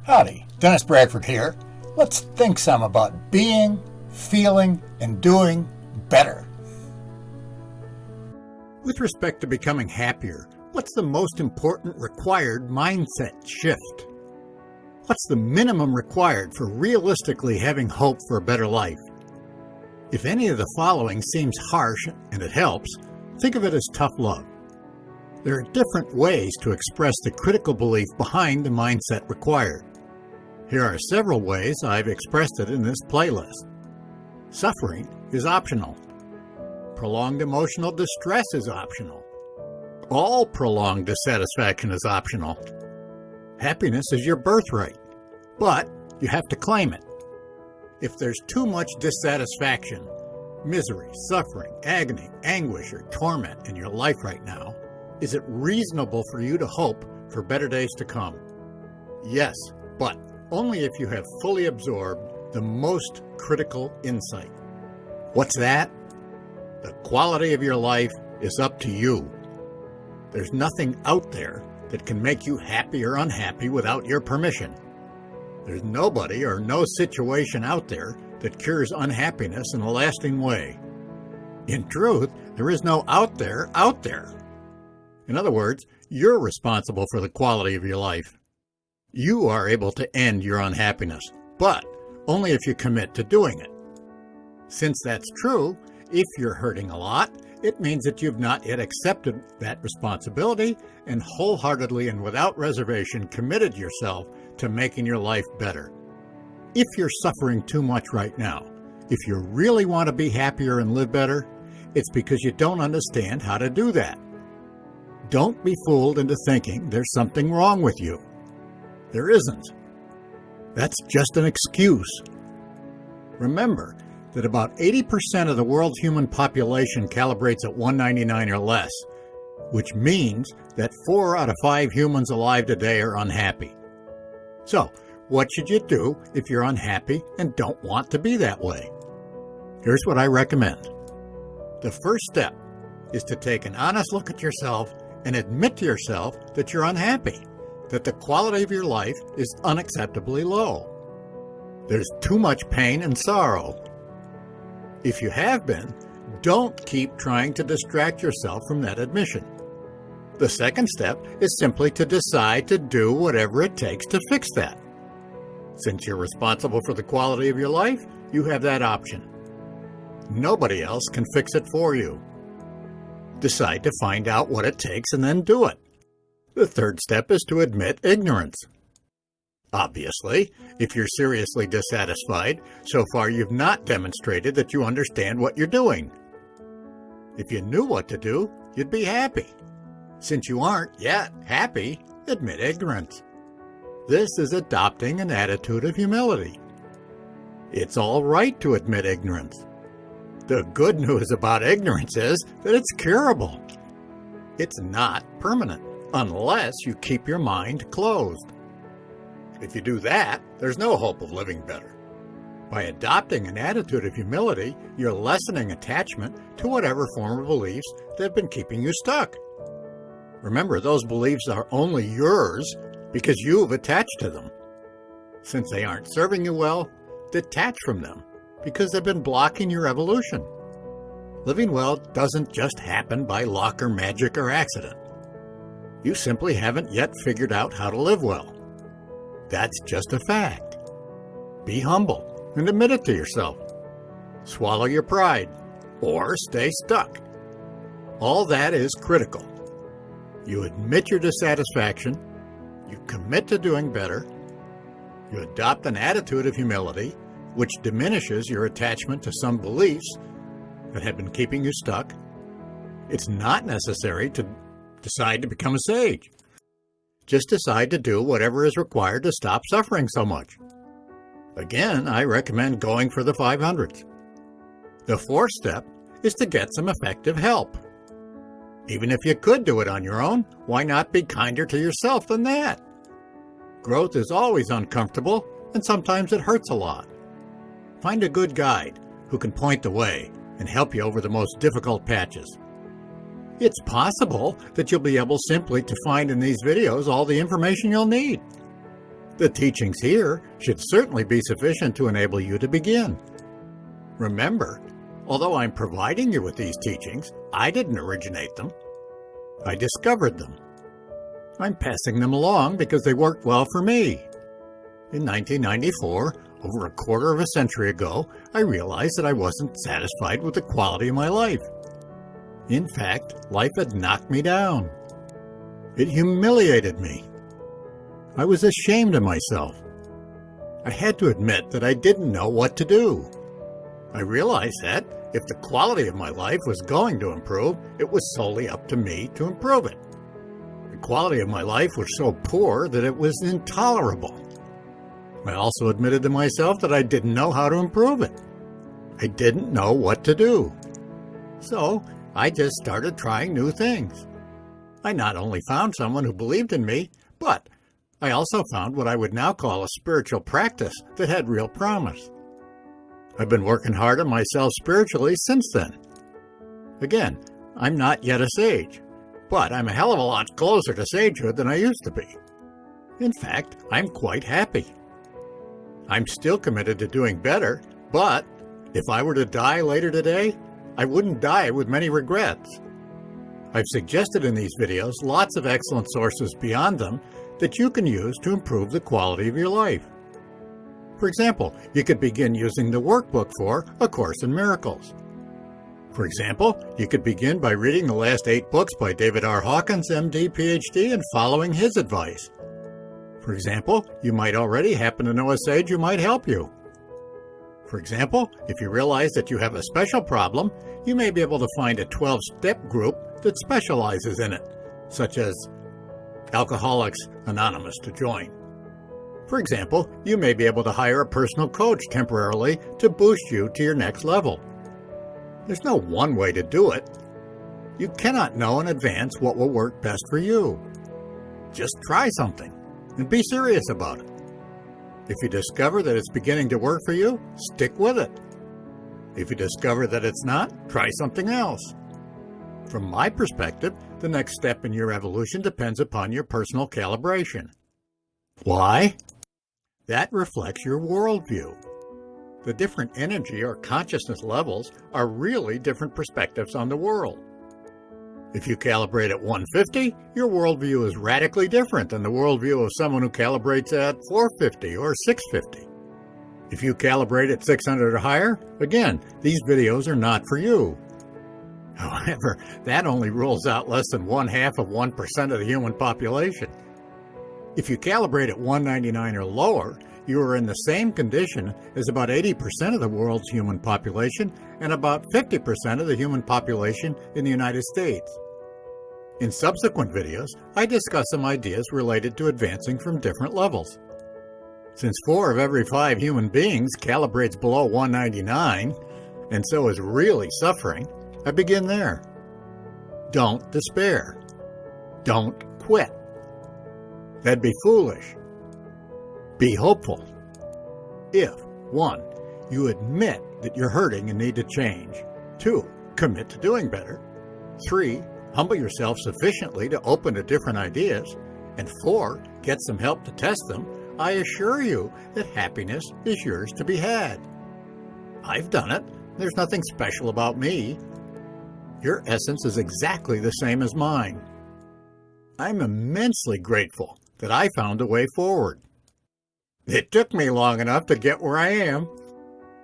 Howdy, Dennis Bradford here. Let's think some about being, feeling, and doing better. With respect to becoming happier, what's the most important required mindset shift? What's the minimum required for realistically having hope for a better life? If any of the following seems harsh and it helps, think of it as tough love. There are different ways to express the critical belief behind the mindset required. Here are several ways I've expressed it in this playlist. Suffering is optional. Prolonged emotional distress is optional. All prolonged dissatisfaction is optional. Happiness is your birthright, but you have to claim it. If there's too much dissatisfaction, misery, suffering, agony, anguish, or torment in your life right now, is it reasonable for you to hope for better days to come? Yes, but only if you have fully absorbed the most critical insight. What's that? The quality of your life is up to you. There's nothing out there that can make you happy or unhappy without your permission. There's nobody or no situation out there that cures unhappiness in a lasting way. In truth, there is no out there. In other words, you're responsible for the quality of your life. You are able to end your unhappiness, but only if you commit to doing it. Since that's true, if you're hurting a lot, it means that you've not yet accepted that responsibility and wholeheartedly and without reservation committed yourself to making your life better. If you're suffering too much right now, if you really want to be happier and live better, it's because you don't understand how to do that. Don't be fooled into thinking there's something wrong with you. There isn't. That's just an excuse. Remember that about 80% of the world's human population calibrates at 199 or less, which means that 4 out of 5 humans alive today are unhappy. So, what should you do if you're unhappy and don't want to be that way? Here's what I recommend. The first step is to take an honest look at yourself and admit to yourself that you're unhappy, that the quality of your life is unacceptably low. There's too much pain and sorrow. If you have been, don't keep trying to distract yourself from that admission. The second step is simply to decide to do whatever it takes to fix that. Since you're responsible for the quality of your life, you have that option. Nobody else can fix it for you. Decide to find out what it takes and then do it. The third step is to admit ignorance. Obviously, if you're seriously dissatisfied, so far you've not demonstrated that you understand what you're doing. If you knew what to do, you'd be happy. Since you aren't yet happy, admit ignorance. This is adopting an attitude of humility. It's all right to admit ignorance. The good news about ignorance is that it's curable. It's not permanent, unless you keep your mind closed. If you do that, there's no hope of living better. By adopting an attitude of humility, you're lessening attachment to whatever form of beliefs that have been keeping you stuck. Remember, those beliefs are only yours because you've attached to them. Since they aren't serving you well, detach from them because they've been blocking your evolution. Living well doesn't just happen by luck or magic or accident. You simply haven't yet figured out how to live well. That's just a fact. Be humble and admit it to yourself. Swallow your pride or stay stuck. All that is critical. You admit your dissatisfaction, you commit to doing better, you adopt an attitude of humility, which diminishes your attachment to some beliefs that have been keeping you stuck. It's not necessary to decide to become a sage. Just decide to do whatever is required to stop suffering so much. Again, I recommend going for the 500s. The fourth step is to get some effective help. Even if you could do it on your own, why not be kinder to yourself than that? Growth is always uncomfortable, and sometimes it hurts a lot. Find a good guide who can point the way and help you over the most difficult patches. It's possible that you'll be able simply to find in these videos all the information you'll need. The teachings here should certainly be sufficient to enable you to begin. Remember, although I'm providing you with these teachings, I didn't originate them. I discovered them. I'm passing them along because they worked well for me. In 1994, over a quarter of a century ago, I realized that I wasn't satisfied with the quality of my life. In fact, life had knocked me down. It humiliated me. I was ashamed of myself. I had to admit that I didn't know what to do. I realized that if the quality of my life was going to improve, it was solely up to me to improve it. The quality of my life was so poor that it was intolerable. I also admitted to myself that I didn't know how to improve it. I didn't know what to do. So I just started trying new things. I not only found someone who believed in me, but I also found what I would now call a spiritual practice that had real promise. I've been working hard on myself spiritually since then. Again, I'm not yet a sage, but I'm a hell of a lot closer to sagehood than I used to be. In fact, I'm quite happy. I'm still committed to doing better, but if I were to die later today, I wouldn't die with many regrets. I've suggested in these videos lots of excellent sources beyond them that you can use to improve the quality of your life. For example, you could begin using the workbook for A Course in Miracles. For example, you could begin by reading the last 8 books by David R. Hawkins, MD, PhD, and following his advice. For example, you might already happen to know a sage who might help you. For example, if you realize that you have a special problem, you may be able to find a 12-step group that specializes in it, such as Alcoholics Anonymous, to join. For example, you may be able to hire a personal coach temporarily to boost you to your next level. There's no one way to do it. You cannot know in advance what will work best for you. Just try something and be serious about it. If you discover that it's beginning to work for you, stick with it. If you discover that it's not, try something else. From my perspective, the next step in your evolution depends upon your personal calibration. Why? That reflects your worldview. The different energy or consciousness levels are really different perspectives on the world. If you calibrate at 150, your worldview is radically different than the worldview of someone who calibrates at 450 or 650. If you calibrate at 600 or higher, again, these videos are not for you. However, that only rules out less than 0.5% of the human population. If you calibrate at 199 or lower, you are in the same condition as about 80% of the world's human population and about 50% of the human population in the United States. In subsequent videos, I discuss some ideas related to advancing from different levels. Since 4 of every 5 human beings calibrates below 199, and so is really suffering, I begin there. Don't despair. Don't quit. That'd be foolish. Be hopeful. If 1, you admit that you're hurting and need to change. 2, commit to doing better. 3, humble yourself sufficiently to open to different ideas. And 4, get some help to test them. I assure you that happiness is yours to be had. I've done it. There's nothing special about me. Your essence is exactly the same as mine. I'm immensely grateful that I found a way forward. It took me long enough to get where I am.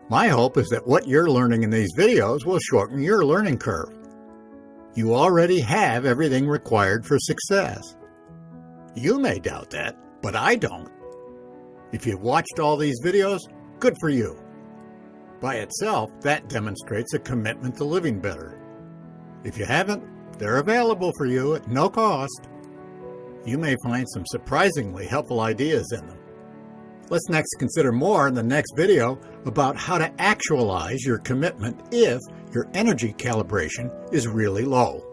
My hope is that what you're learning in these videos will shorten your learning curve. You already have everything required for success. You may doubt that, but I don't. If you've watched all these videos, good for you. By itself, that demonstrates a commitment to living better. If you haven't, they're available for you at no cost. You may find some surprisingly helpful ideas in them. Let's next consider more in the next video about how to actualize your commitment if your energy calibration is really low.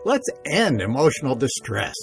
Let's end emotional distress.